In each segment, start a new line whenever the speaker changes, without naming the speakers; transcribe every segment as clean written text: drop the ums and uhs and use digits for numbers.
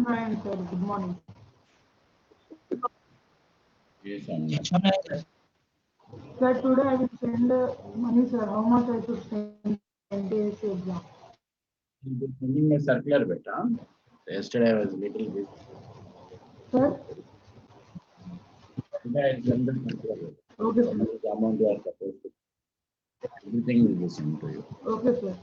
Ryan, sir. Good morning.
Yes, I'm
Sir, today I will send money, sir. How much I should send NTSC exam?
sending a circular beta. Yesterday I was little bit.
Sir?
Today I send the circular beta.
Okay,
How
sir.
much amount you are supposed to. Everything will be sent to you.
Okay, sir.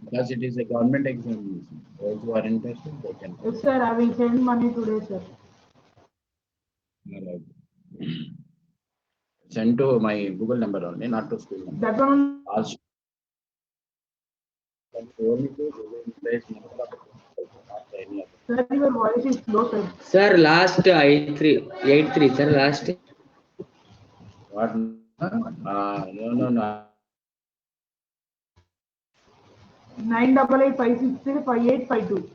Because it is a government examination. Those who are interested, they can.
Yes, sir. I will send money today, sir.
Alright. Send to my Google number only, not to school number.
That one.
Also, only to Google place number of the principal, not any other.
Sir, your voice is low, sir.
Sir, last 83, sir, last.
What? No.
98856355852.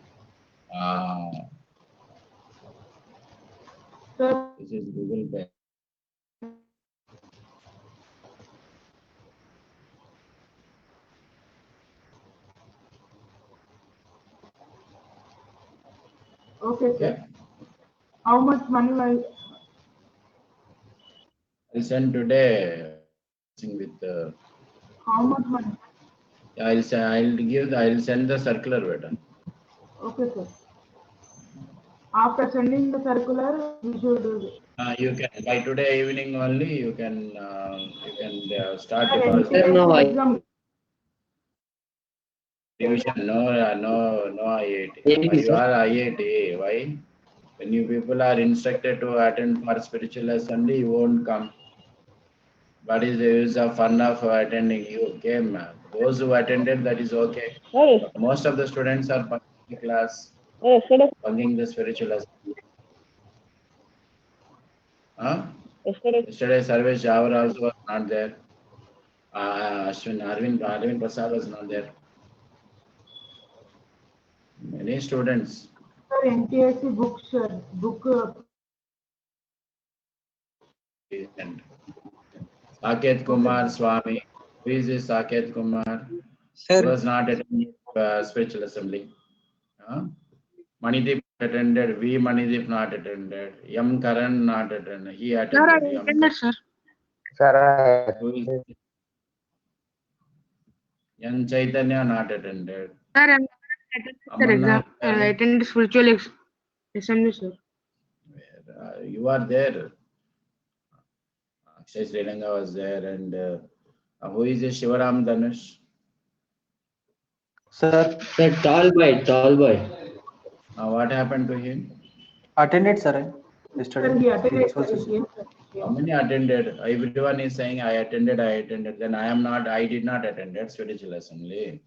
Sir,
This is Google Pay.
okay, sir.
Okay.
How much money will
I'll send today with
how much money?
I'll send the circular beta.
Okay, sir. After sending the circular, we should.
You can by today evening only you can start
Sir,
depositing.
Sir, no,
NTSC
I-
exam.
Tuition, no IIT.
IIT,
You
sir.
are IIT. Why? When you people are instructed to attend for spiritual lesson, you won't come. What is the use of fun of attending? You came. Those who attended, that is okay. But most of the students are bunking the class, bunking the spiritual lesson. Huh? Yesterday, Sarvesh Jawar also was not there. Arvind Prasad was not there. Many students.
Sir, NTSC books, sir. Book.
And Saket Kumar Swami. Who is this Saket Kumar? He
Sir,
was not attending spiritual assembly. Manideep attended. V. Manideep not attended. M. Karan not attended. He attended.
Sir, I attended, sir.
Who is N. Chaitanya not attended.
Sir, I
Amarnath,
attended spiritual assembly, sir.
you are there. Akshay Srilanga was there, and who is this Shivaram Dhanush?
Sir,
tall boy.
What happened to him?
attended, sir,
Sir,
yesterday.
he attended.
Spiritual session.
How many attended? Everyone is saying I attended. Then I am not. I did not attend that spiritual assembly.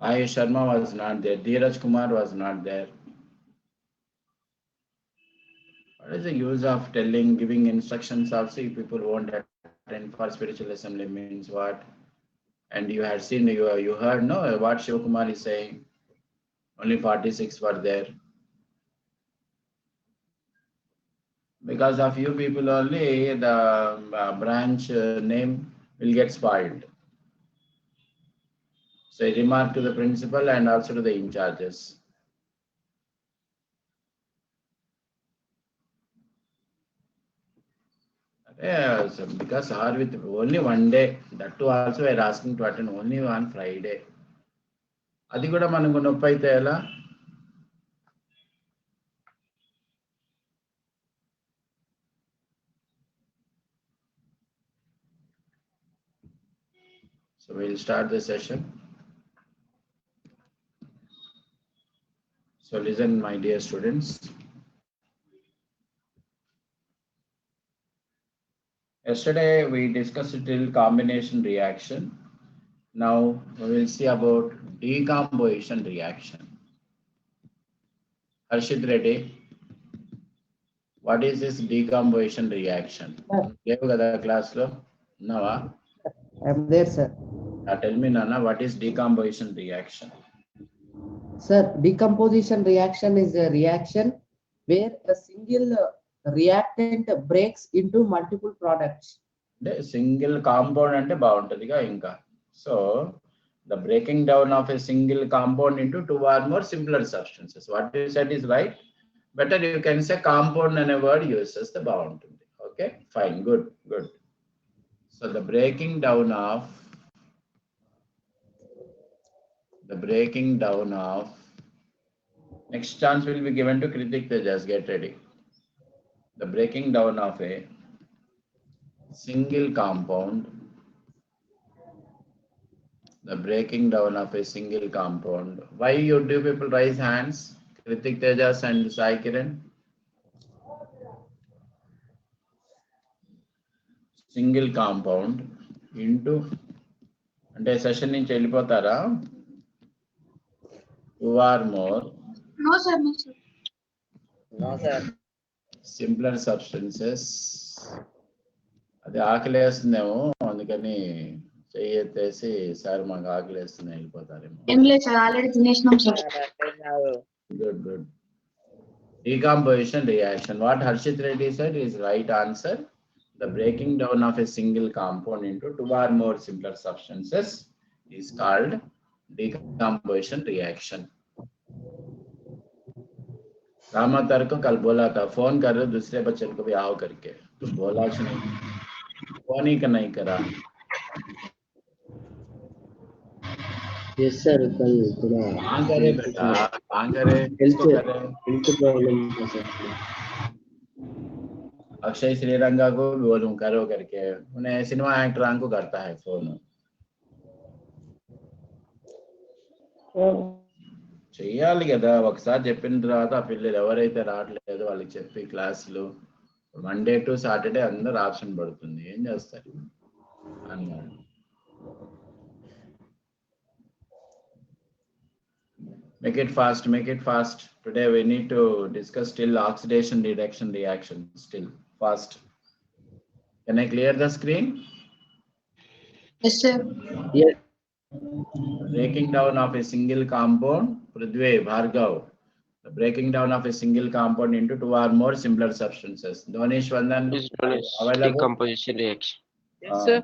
Ayush Sharma was not there. Dheeraj Kumar was not there. What is the use of giving instructions also if people won't attend for spiritual assembly means what? And you had seen, you heard, no, what Shiv Kumar is saying. Only 46 were there. Because of you people only, the branch name will get spoiled. So a remark to the principal and also to the in charges. Yeah, so because are with only one day, that too also we are asking to attend only on Friday. అది కూడా మనకు నొప్పి అయితే ఎలా? So we'll start the session. So listen, my dear students. Yesterday we discussed till combination reaction. Now we will see about decomposition reaction. Harshit Reddy, what is this decomposition reaction? Gave kada class lo? Nava?
I'm there, sir.
Tell me, Nana, what is decomposition reaction?
Sir, decomposition reaction is a reaction where a single reactant breaks into multiple products
అంటే single compound అంటే బాగుంటుందిగా ఇంకా. So the breaking down of a single compound into two or more simpler substances. What you said is right. Better you can say compound and a word uses the బాగుంటుంది. Okay, fine, good, good. So the breaking down of next chance will be given to Kritik Tejas. Get ready. The breaking down of a single compound. The breaking down of a single compound. Why you do people raise hands? Kritik Tejas and Sai Kiran. Single compound into అంటే session నుంచి వెళ్ళిపోతారా? Two or more.
No, sir. No, sir.
No, sir.
Simpler substances. అది ఆకలేస్తుందేమో అందుకని చెయ్యేసి sir మాకు ఆకలేస్తుంది వెళ్ళిపోతారేమో.
ఏం లేదు సార్, ఆల్రెడీ తినేసినాం sir.
Good, good. Decomposition reaction. What Harshit Reddy said is right answer. The breaking down of a single compound into two or more simpler substances is called decomposition reaction. Rama तर को कल बोला था phone कर रहे दूसरे बच्चे को भी आओ करके, तो बोला नहीं, फोन ही का नहीं करा.
Yes, sir. कल थोड़ा
कहाँ करे बेटा, कहाँ करे, किसको करे?
health problem था sir.
अक्षय श्रीरंगा को बोलूं करो करके, उन्हें सिनेमा एक्टर को करता है फोन. చెయ్యాలి కదా, ఒకసారి చెప్పిన తర్వాత ఆ పిల్లలు ఎవరైతే రావట్లేదో వాళ్ళకి చెప్పి క్లాసులు మండే టు సాటర్డే అందరు ఆప్షన్ పడుతుంది, ఏం చేస్తారు అన్నారు. Make it fast, make it fast. Today we need to discuss still oxidation reduction reaction, still fast. Can I clear the screen?
Yes, sir.
Yes.
Breaking down of a single compound, Prithvi, Bhargav. The breaking down of a single compound into two or more simpler substances. Donish Vandan, available?
Decomposition reaction.
Yes, sir.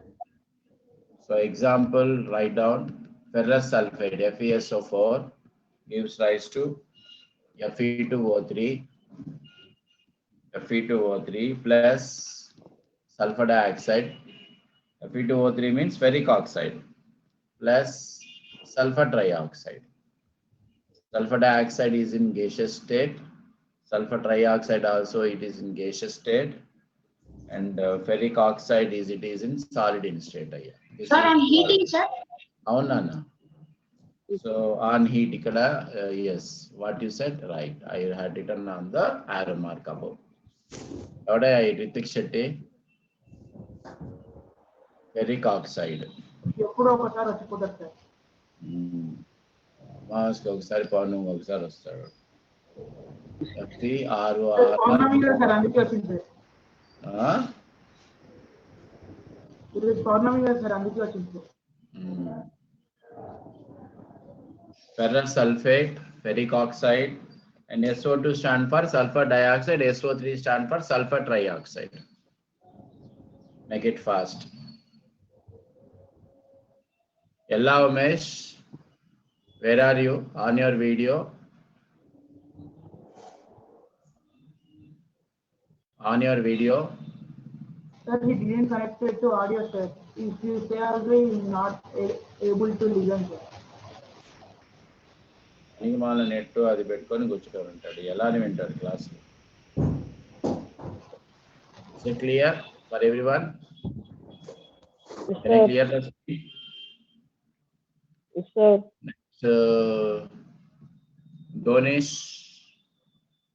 So example, write down ferrous sulfate, FeSO4, gives rise to Fe2O3 plus sulfur dioxide. Fe2O3 means ferric oxide plus sulfur trioxide. Sulfur dioxide is in gaseous state. Sulfur trioxide also it is in gaseous state. And ferric oxide is in solid in state.
Sir, on heating, sir.
Avunana. So on heat ikkada, yes, what you said right. I had written on the arrow mark above. Avada Ritik Shetty. Ferric oxide.
ఎప్పుడో ఒకసారి వచ్చిపోతారు sir.
మాస్కి ఒకసారి పౌర్ణమి ఒకసారి వస్తాడు.
పౌర్ణమి కదా sir, అందుకే వచ్చింది sir. ఈరోజు పౌర్ణమి కదా సార్, అందుకే వచ్చింది sir.
Ferrous sulfate, ferric oxide, and SO2 stand for sulfur dioxide, SO3 stand for sulfur trioxide. Make it fast. Yella Umesh, where are you on your video? On your video.
Sir, he didn't connect it to audio, sir. If you say also, he is not able to listen, sir.
నీకు మాల net అది పెట్టుకొని కూర్చుంటాడు ఉంటాడు, ఎలా అని వింటాడు class. Is it clear for everyone? Can I clear the screen?
Yes, sir.
Next,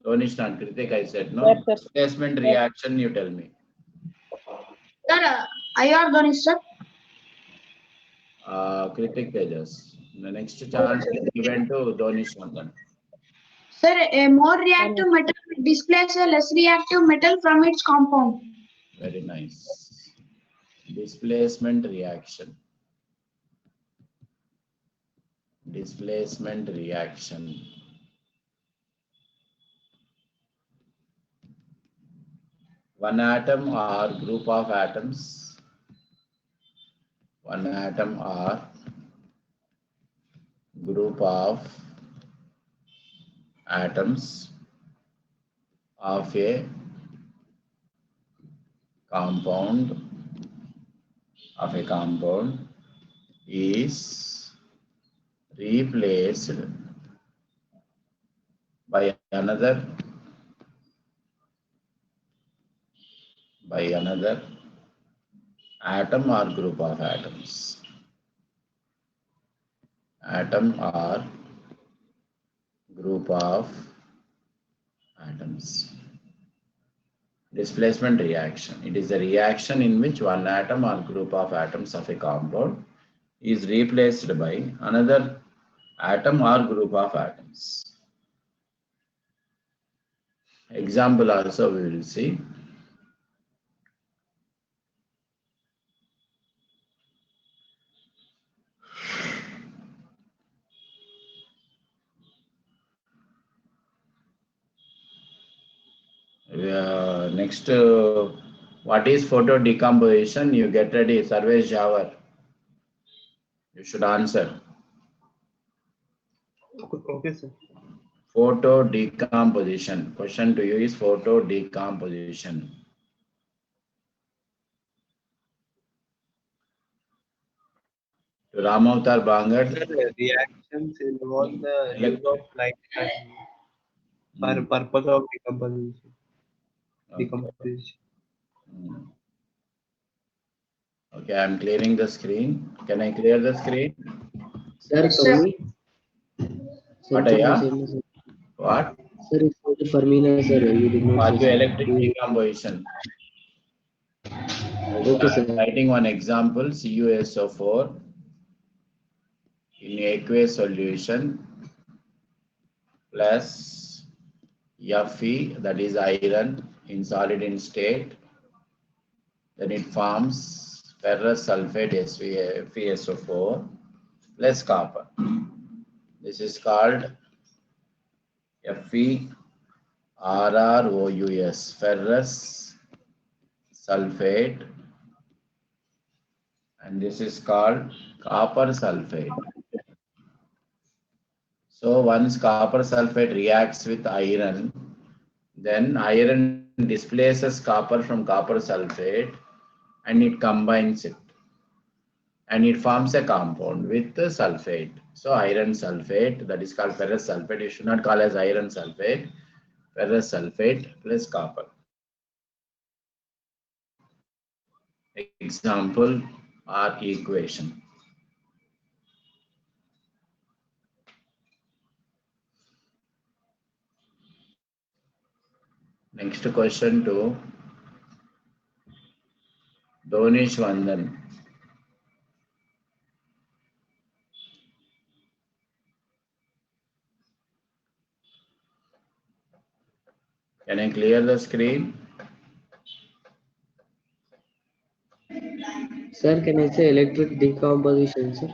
Donish not Kritik, I said, no?
Yes, sir.
Displacement reaction, you tell me.
Sir, IR Donish, sir.
Kritik Tejas. The next chance is given to Donish Vandan.
Sir, a more reactive metal displaces a less reactive metal from its compound.
Very nice. Displacement reaction. Displacement reaction. One atom or group of atoms one atom or group of atoms of a compound is replaced by another atom or group of atoms. Atom or group of atoms. Displacement reaction. It is a reaction in which one atom or group of atoms of a compound is replaced by another atom or group of atoms. Example also we will see. Next, what is photo decomposition? You get ready, Sarvesh Jawar. You should answer.
Okay, sir.
Photo decomposition. Question to you is photo decomposition. To Ramavtar Bangat.
Reactions involve the use of light for purpose of decomposition.
Okay, I am clearing the screen. Can I clear the screen?
Sir, Tommy.
What, yeah? What?
Sir, it's not for me, no, sir. You did not say, sir.
Photoelectric decomposition.
Okay, sir.
I'm writing one example, CuSO4 in aqueous solution plus Fe, that is iron, in solid in state. Then it forms ferrous sulfate FeSO4 plus copper. This is called FeRrOUS, ferrous sulfate, and this is called copper sulfate. So once copper sulfate reacts with iron, then iron displaces copper from copper sulfate and it combines it. And it forms a compound with the sulfate. So iron sulfate, that is called ferrous sulfate. You should not call as iron sulfate. Ferrous sulfate plus copper. Example or equation. Next question to Donish Vandan. Can I clear the screen?
Sir, can I say electric decomposition, sir?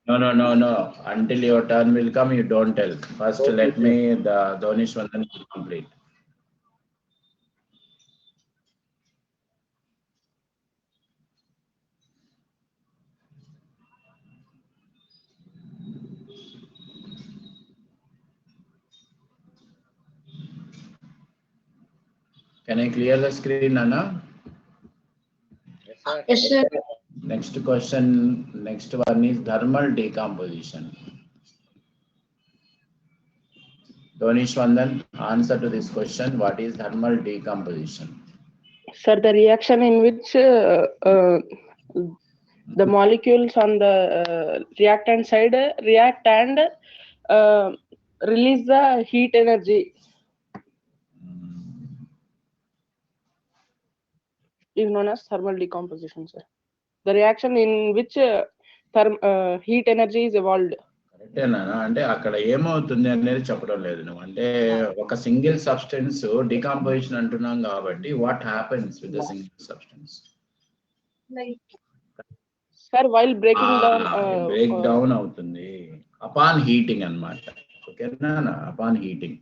No. Until your turn will come, you don't tell. First,
Okay,
let
sir.
me the Donish Vandan complete. Can I clear the screen, Anna?
Yes, sir.
Next question, next one is thermal decomposition. Donish Vandan, answer to this question. What is thermal decomposition?
Sir, the reaction in which the molecules on the reactant side react and release the heat energy is known as thermal decomposition, sir. The reaction in which heat energy is evolved.
కరెక్టేనా అంటే అక్కడ ఏమవుతుంది అనేది చెప్పడం లేదు నువ్వు అంటే ఒక సింగిల్ సబ్స్టెన్స్ డికంపోజిషన్ అంటున్నాం కాబట్టి what happens with the single substance
Sir, while breaking down
break down అవుతుంది అపాన్ హీటింగ్ అన్నమాట ఓకేనా upon heating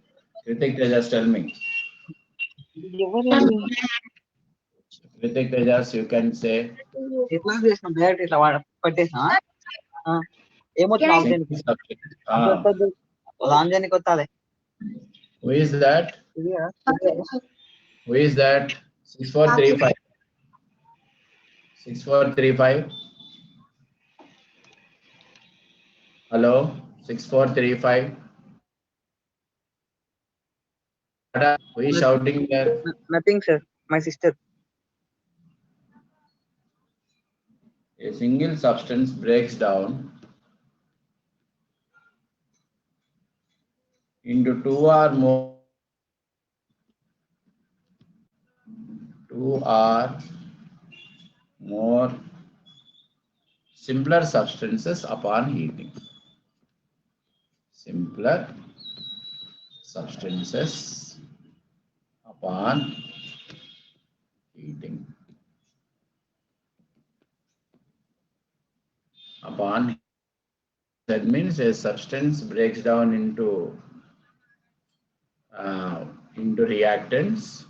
critic just tell me Ritik Tejas, you can say.
ఎట్లా చేసినాం డైరెక్ట్ ఇట్లా పట్టేసా ఏమొచ్చింది ఆక్సిజన్
Single substance. Ah.
ఆంజానికి వస్తుంది
Who is that? Who is that? 6435. 6435. Hello, 6435. Who is shouting there?
Nothing sir my sister
A single substance breaks down into two or more simpler substances upon heating. Simpler substances upon heating. Upon, that means a substance breaks down into reactants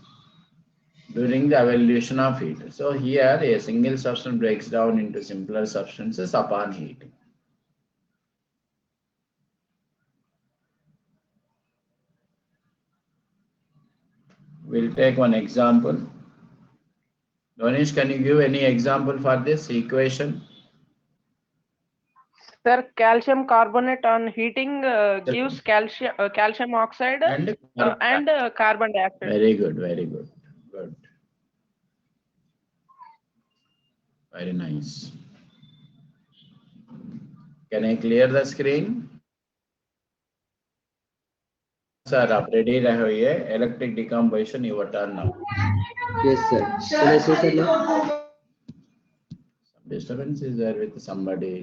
during the evolution of heat. So here a single substance breaks down into simpler substances upon heating. We'll take one example. Donish, can you give any example for this equation?
Sir, calcium carbonate on heating gives calcium oxide and carbon dioxide.
Very good, very good. Good. Very nice. Can I clear the screen? Sir, आप ready रहिए. Electric decomposition, your turn now.
Yes, sir. Can I say, sir, now?
Some disturbance is there with somebody.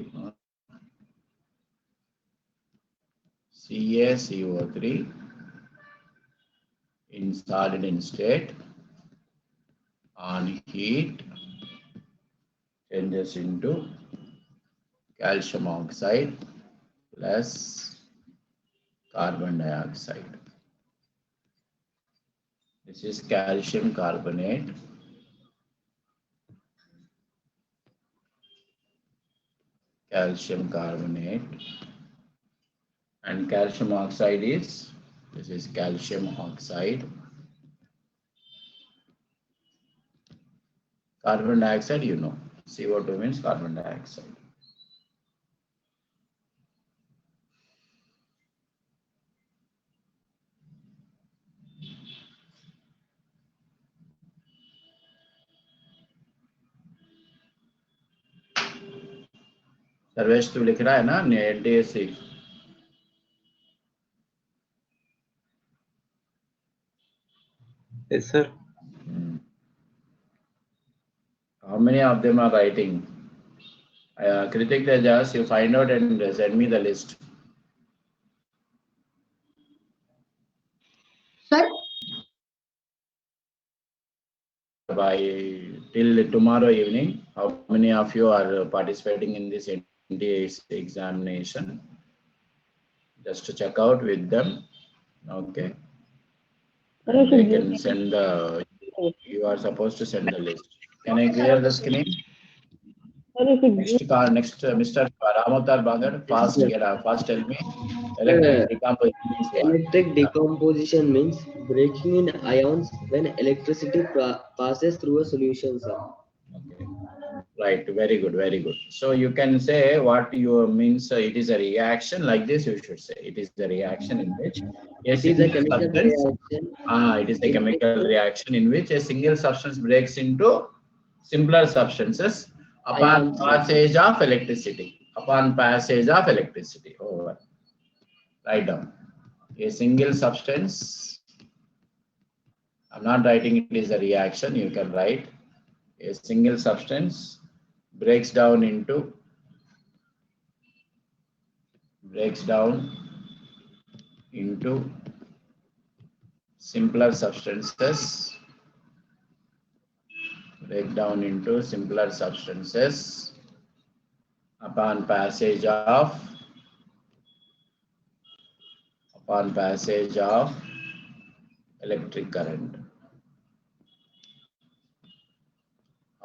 CaCO3 in solid in state on heat changes into calcium oxide plus carbon dioxide. This is calcium carbonate. Calcium carbonate. And calcium oxide is, this is calcium oxide. Carbon dioxide, you know, CO2 means carbon dioxide. Sarvesh तू लिख रहा है ना NTSC?
Yes, sir.
How many of them are writing? Kritik Tejas, you find out and send me the list.
Sir,
By till tomorrow evening, how many of you are participating in this NTSC examination? Just to check out with them. Okay. And they can send the, you are supposed to send the list. Can I clear the screen? Next, Mr. Ramotar Bagar, fast, fast tell me. Electric decomposition means what?
Electric decomposition means breaking in ions when electricity passes through a solution, sir.
Okay. Right, very good, very good. So you can say what you means, it is a reaction, like this you should say. It is the reaction in which
It is a chemical reaction.
It is a chemical reaction in which a single substance breaks into simpler substances upon passage of electricity. Upon passage of electricity. Over. Write down. A single substance. I'm not writing it is a reaction. You can write a single substance breaks down into simpler substances. Break down into simpler substances upon passage of electric current.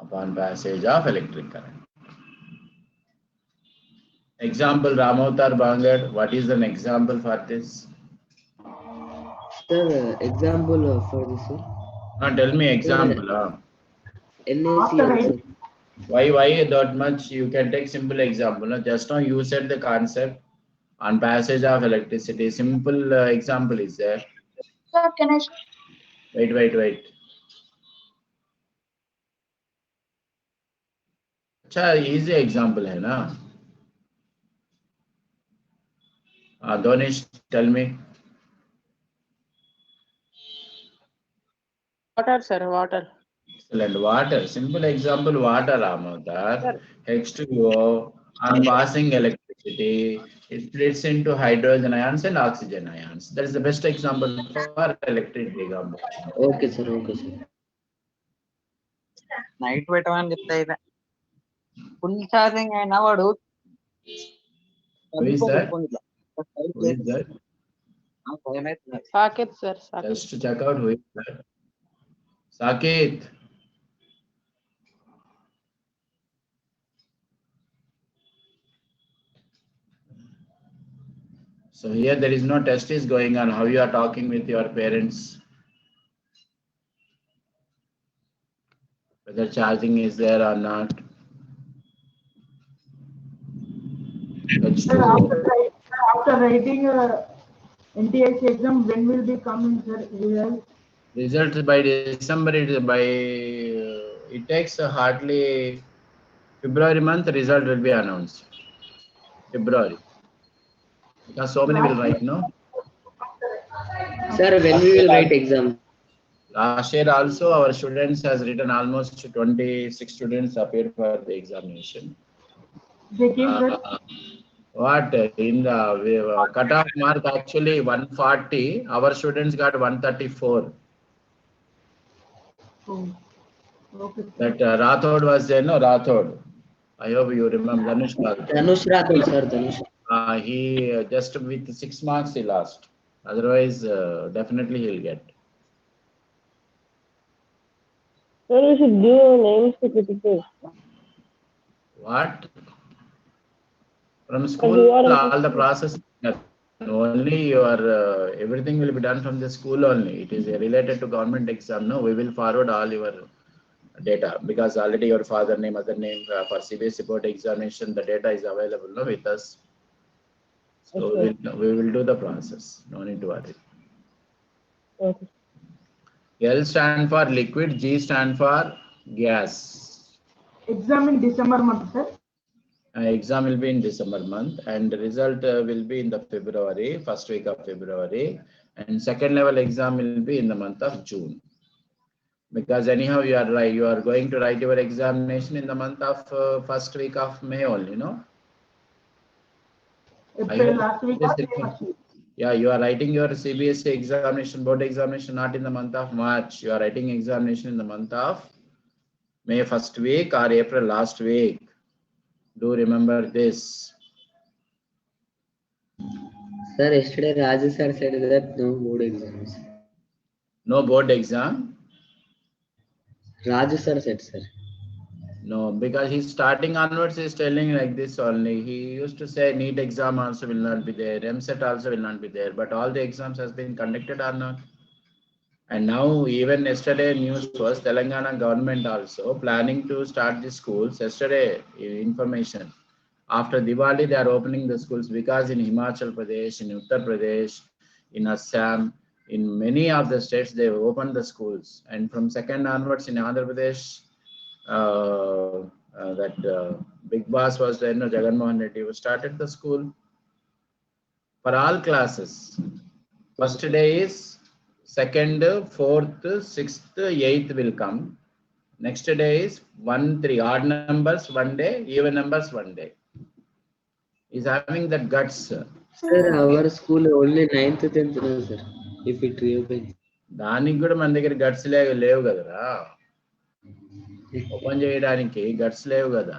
upon passage of electric current. Example, Ramavatar Bangad, what is an example for this?
Sir, example for this, sir.
Tell me example.
NaCl, sir.
Why that much? You can take simple example. No? Just now you said the concept on passage of electricity. Simple example is there.
Sir, can I?
Wait. अच्छा easy example है ना? Donish, tell me.
Water, sir, water.
Excellent. Water. Simple example. Water, Ramavatar. H2O. On passing electricity, it splits into hydrogen ions and oxygen ions. That is the best example for electric decomposition.
Okay, sir. Okay, sir.
Night పెట్టమని చెప్తే అయితే full charging అయినా వాడు
Who is that? Who is that?
Saket, sir, Saket.
Just to check out who is that. Saket. So here there is no test is going on. How you are talking with your parents? Whether charging is there or not.
Sir, after writing NTIC exam, when will be coming, sir?
Results by December. It takes hardly February month. Result will be announced. February. Because so many will write, no?
Sir, when we will write exam?
Last year also our students has written almost 26 students appeared for the examination.
They came, sir.
What in the cutoff mark actually 140, our students got 134.
Oh, okay.
That Rathod was there, no? Rathod. I hope you remember Dhanush Rathod.
Dhanush Rathod, sir. Dhanush.
He just with 6 marks he lost. Otherwise, definitely he'll get.
Sir, we should give names to critics.
What? From school, all the process, only your everything will be done from the school only. It is related to government exam. No, we will forward all your data because already your father name, mother name for CBSE board examination, the data is available no, with us. So
Okay.
we will do the process. No need to worry.
Okay.
L stand for liquid, G stand for gas.
Exam in December month, sir.
Exam will be in December month and the result will be in the February, first week of February, and second level exam will be in the month of June. Because anyhow you are going to write your examination in the month of first week of May only, no?
April last week.
Yeah, you are writing your CBSE examination, board examination not in the month of March. You are writing examination in the month of May first week or April last week. Do remember this.
Sir, yesterday Raju sir said that no board exams.
No board exam?
Raju sir said, sir.
No, because he's starting onwards, he's telling like this only. He used to say NEET exam also will not be there, MSET also will not be there, but all the exams has been conducted or not. And now even yesterday news was Telangana government also planning to start the schools. Yesterday information. After Diwali, they are opening the schools because in Himachal Pradesh, in Uttar Pradesh, in Assam, in many of the states, they opened the schools. And from 2nd onwards in Andhra Pradesh, Big Boss was there, no, Jagan Mohan Reddy who started the school for all classes. First day is 2nd, 4th, 6th, 8th will come. Next day is 1, 3, odd numbers 1 day, even numbers 1 day. Is having that guts.
Sir, our school only 9th, 10th, no, sir. If it reopens.
దానికి కూడా మన దగ్గర guts లేవు కదరా, open చేయడానికి guts లేవు కదా.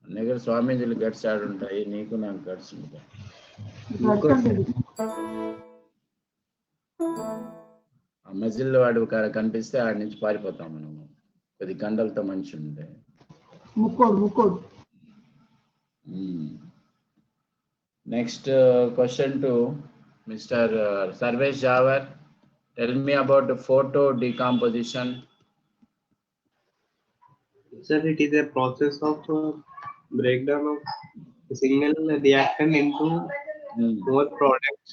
మన దగ్గర స్వామీజీలు గట్స్ ఆడుంటాయి, నీకు నాకు గట్స్ ఉంటాయి. ఆ మజిల్ వాడు కనిపిస్తే ఆడి నుంచి పారిపోతాం మనము. కొద్ది గంటలతో మంచి ఉండే.
ముక్కోడు.
Next question to Mr. Sarvesh Jawar. Tell me about the photo decomposition.
Sir, it is a process of breakdown of a single reactant into more products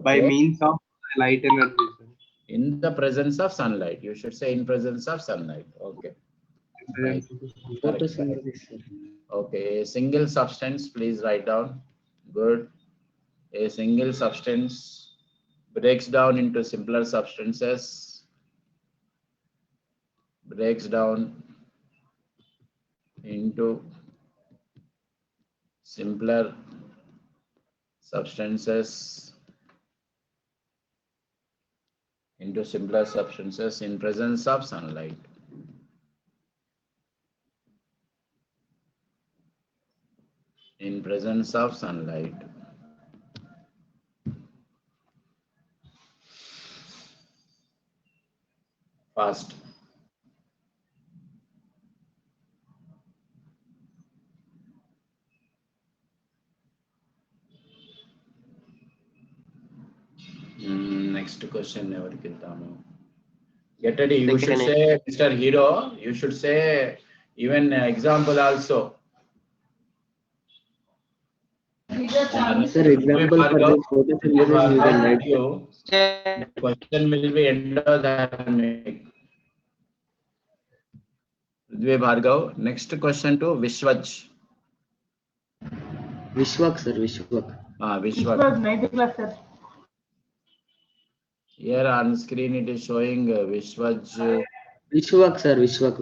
by
Okay.
means of light energy. Sir.
In the presence of sunlight. You should say in presence of sunlight. Okay. Right.
Photosynthesis, sir.
Okay. A single substance, please write down. Good. A single substance breaks down into simpler substances. Breaks down into simpler substances. In presence of sunlight. In presence of sunlight. Fast. Next question. Get ready. You should say, Mr. Hero. You should say even example also.
Sir, example for this photosynthesis we can write.
Question will be endothermic. Prithvi Bhargav. Next question to Vishwaj.
Vishwak, sir, Vishwak.
Vishwaj.
9th class, sir.
Here on screen it is showing Vishwaj.
Vishwak, sir, Vishwak.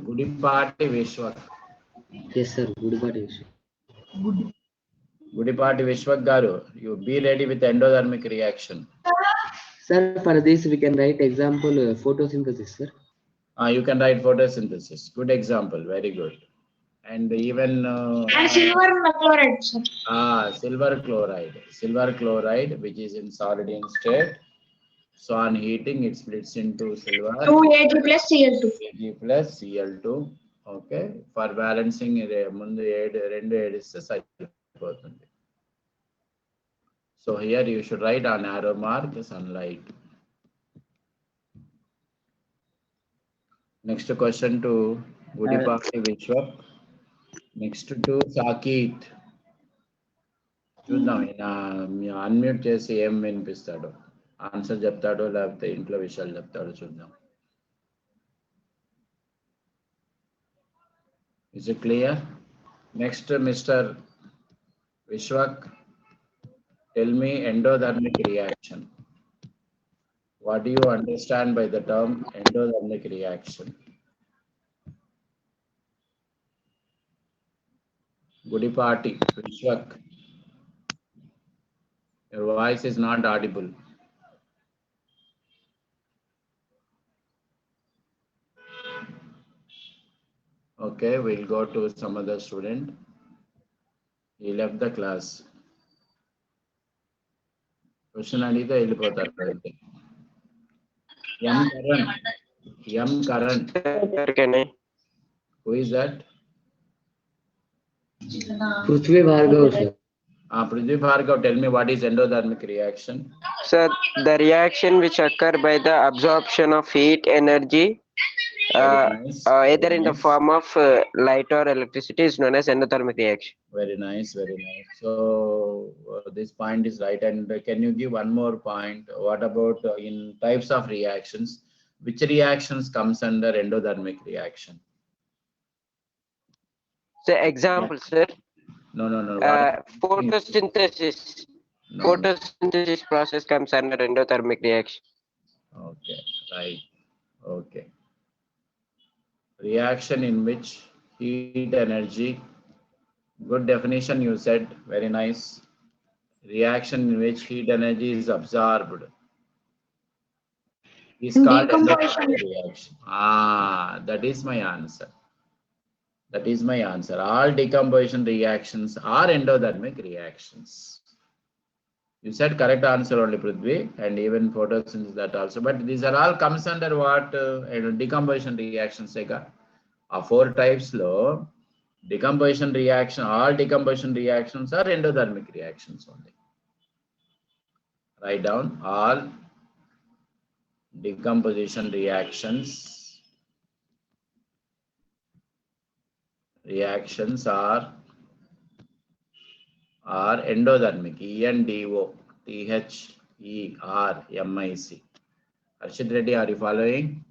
Gudipati Vishwak.
Yes, sir, Gudipati Vishwak.
Gudipati Vishwak Garu. You be ready with endothermic reaction.
Sir, for this we can write example photosynthesis, sir.
You can write photosynthesis. Good example. Very good. And even
And silver chloride, sir.
Silver chloride, which is in solid state. So on heating, it splits into silver.
2Ag plus Cl2.
Ag plus Cl2. Okay. For balancing, mundu rendu ediste saripotundi. So here you should write on arrow mark sunlight. Next question to Gudipati Vishwak. Next to Saket. చూద్దాం unmute చేసి ఏం వినిపిస్తాడో, answer చెప్తాడో లేకపోతే ఇంట్లో విషయాలు చెప్తాడో చూద్దాం. Is it clear? Next, Mr. Vishwak, tell me endothermic reaction. What do you understand by the term endothermic reaction? Gudipati Vishwak. Your voice is not audible. Okay, we'll go to some other student. He left the class. Question adita వెళ్ళిపోతారు అయితే. M Karan. Who is that?
Prithvi Bhargav, sir.
Prithvi Bhargav, tell me what is endothermic reaction?
Sir, the reaction which occur by the absorption of heat energy,
Nice.
either in the form of light or electricity, is known as endothermic reaction.
Very nice, very nice. So this point is right. And can you give one more point? What about in types of reactions? Which reactions comes under endothermic reaction?
So example, sir.
No.
Photosynthesis.
No.
Photosynthesis process comes under endothermic reaction.
Okay, right. Okay. Reaction in which heat energy. Good definition you said. Very nice. Reaction in which heat energy is absorbed is called endothermic reaction. That is my answer. That is my answer. All decomposition reactions are endothermic reactions. You said correct answer only, Prithvi, and even photosynthesis that also. But these are all comes under what decomposition reactions. Four types low decomposition reaction. All decomposition reactions are endothermic reactions only. Write down all decomposition reactions. Reactions are endothermic. ENDO-THERMIC. Harshit Reddy, are you following?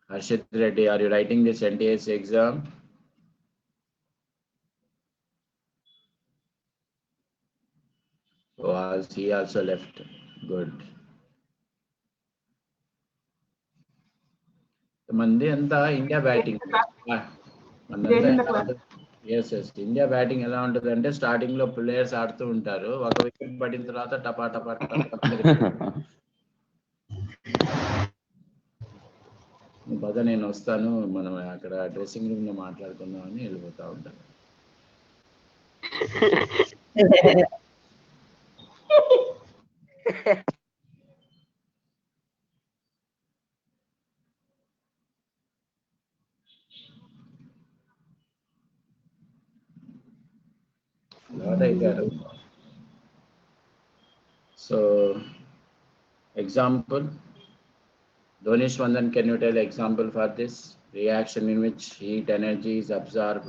Harshit Reddy, are you writing this NTS exam? Oh, he also left. Good. Mandi anta India batting. Yes, India batting ఎలా ఉంటుందంటే starting లో players ఆడుతూ ఉంటారు, ఒక wicket పడిన తర్వాత టపా టపా పద నేను వస్తాను, మనం అక్కడ డ్రెస్సింగ్ రూమ్ లో మాట్లాడుకుందాం అని వెళ్ళిపోతా ఉంటాను. So, example, Donish Vandan, can you tell example for this reaction in which heat energy is absorbed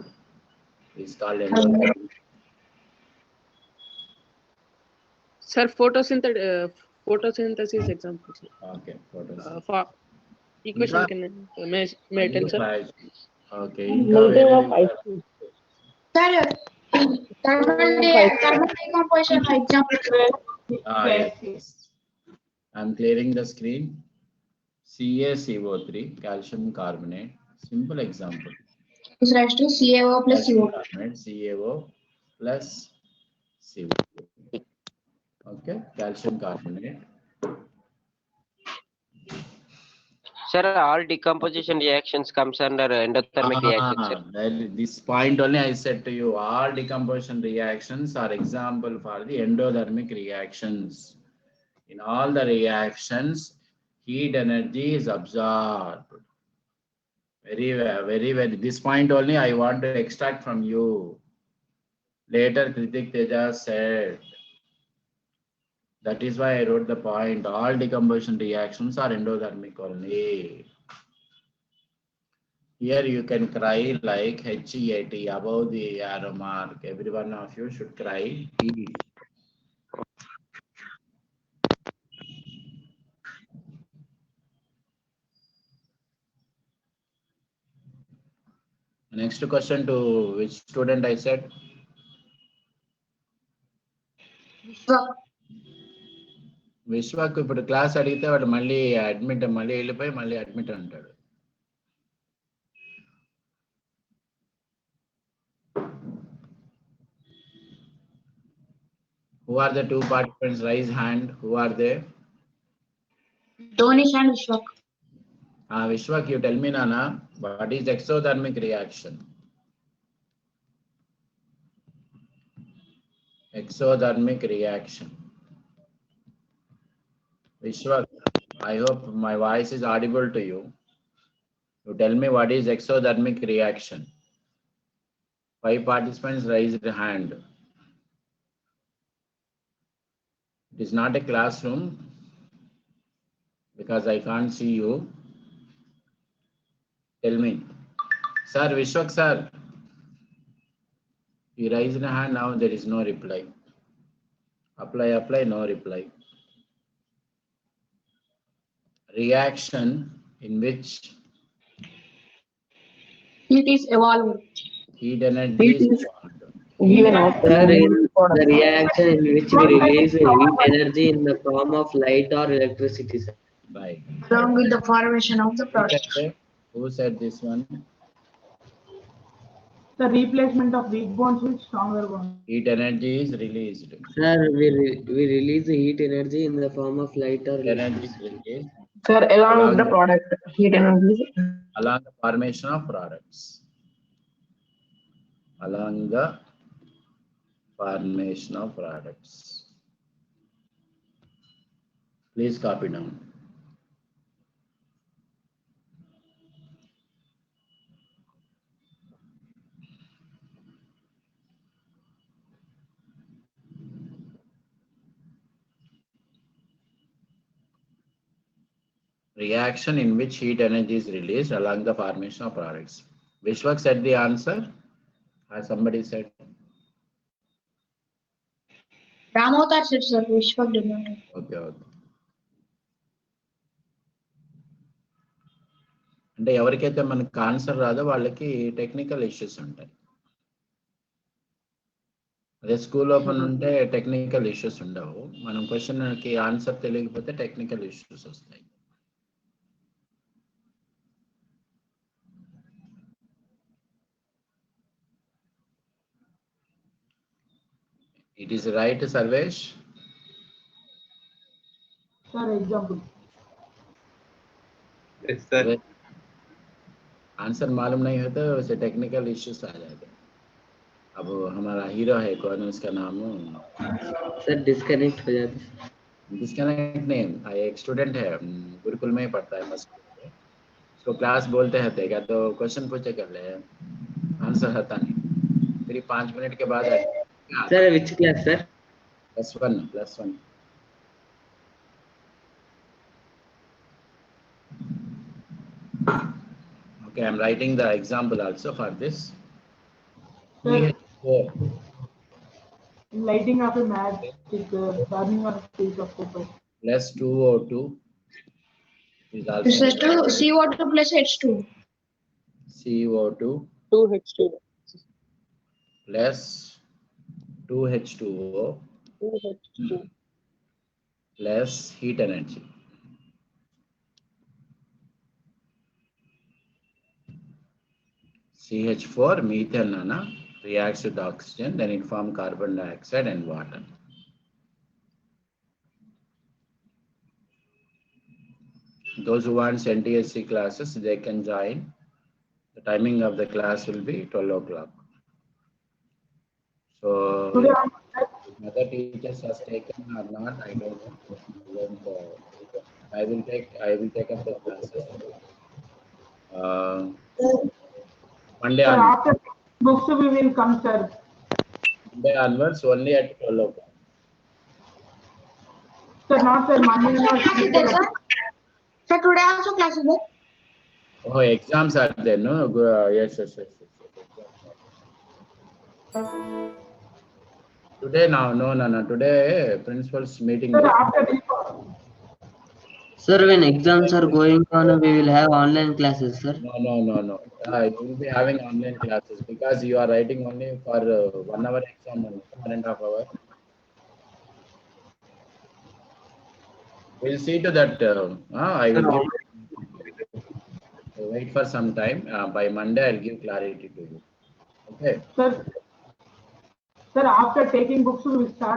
is called endothermic?
Sir, photosynthesis example.
Okay, photosynthesis.
For equation can may I tell, sir?
Okay.
Sir, thermal decomposition example.
Yes. I'm clearing the screen. CaCO3, calcium carbonate. Simple example.
Is raised to CaO plus CO.
CaO plus CO. Okay, calcium carbonate.
Sir, all decomposition reactions comes under endothermic reactions, sir.
This point only I said to you, all decomposition reactions are example for the endothermic reactions. In all the reactions, heat energy is absorbed. Very. This point only I want to extract from you. Later, Kritik Teja said. That is why I wrote the point. All decomposition reactions are endothermic only. Here you can cry like HEAT above the arrow mark. Every one of you should cry heat. Next question to which student I said? విశ్వకు ఇప్పుడు class అడిగితే వాడు మళ్ళీ వెళ్ళిపోయి మళ్ళీ admit అంటాడు. Who are the two participants? Raise hand. Who are they?
Donish and Vishwak.
Vishwak, you tell me, Nana, what is exothermic reaction? Exothermic reaction. Vishwak, I hope my voice is audible to you. You tell me what is exothermic reaction. 5 participants raised their hand. It is not a classroom because I can't see you. Tell me. Sir, Vishwak sir. He raised a hand, now there is no reply. Apply, no reply. Reaction in which
Heat is evolved.
heat energy is evolved.
Sir, in the reaction in which we release heat energy in the form of light or electricity, sir.
Right.
Along with the formation of the product.
Who said this one?
The replacement of weak bonds with stronger bonds.
Heat energy is released.
Sir, we release heat energy in the form of light or
Energy is released.
Sir, along with the product, heat energy.
Along the formation of products. along the formation of products. Please copy down. Reaction in which heat energy is released along the formation of products. Vishwak said the answer. Has somebody said?
Ramavatar said, sir. Vishwak did not.
Okay. అంటే ఎవరికైతే మనకు answer రాదో వాళ్ళకి technical issues ఉంటాయి. అదే school open ఉంటే technical issues ఉండవు. మనం క్వశ్చన్ కి ఆన్సర్ తెలియకపోతే టెక్నికల్ ఇష్యూస్ వస్తాయి. It is right, Sarvesh?
Sir, example.
Yes, sir.
Answer मालूम नहीं होता वैसे टेक्निकल इश्यूज आ जाते हैं. अब हमारा हीरो है, कौन है उसका नाम?
सर डिस्कनेक्ट हो जाते हैं.
डिस्कनेक्ट नहीं, एक स्टूडेंट है, गुरुकुल में ही पढ़ता है मस्त. उसको क्लास बोलते रहते क्या तो क्वेश्चन पूछे कर ले, आंसर आता नहीं. फिर 5 मिनट के बाद
sir which class sir?
+1. Okay, I'm writing the example also for this.
Sir, lighting of a match with burning of a piece of paper.
Plus 2O2 is also
This is to CO2 plus H2.
CO2
2H2.
plus 2H2O
2H2.
plus heat energy. CH4 methane reacts with oxygen, then it forms carbon dioxide and water. Those who want NTSC classes, they can join. The timing of the class will be 12 o'clock. So,
Today,
other teachers has taken or not, I don't know. I will take up the classes. Monday
sir,
onwards.
after books we will come, sir.
Monday onwards, only at 12 o'clock.
Sir, not sir, Monday
Class is there, sir? Sir, today also class is there?
Oh, exams are there, no? Yes. Today, no. Today, principal's meeting.
Sir, after this,
Sir, when exams are going on, we will have online classes, sir.
No. You will be having online classes because you are writing only for 1 hour exam, 1.5 hours. We'll see to that. I will wait for some time. By Monday, I'll give clarity to you. Okay.
sir, after taking books we will start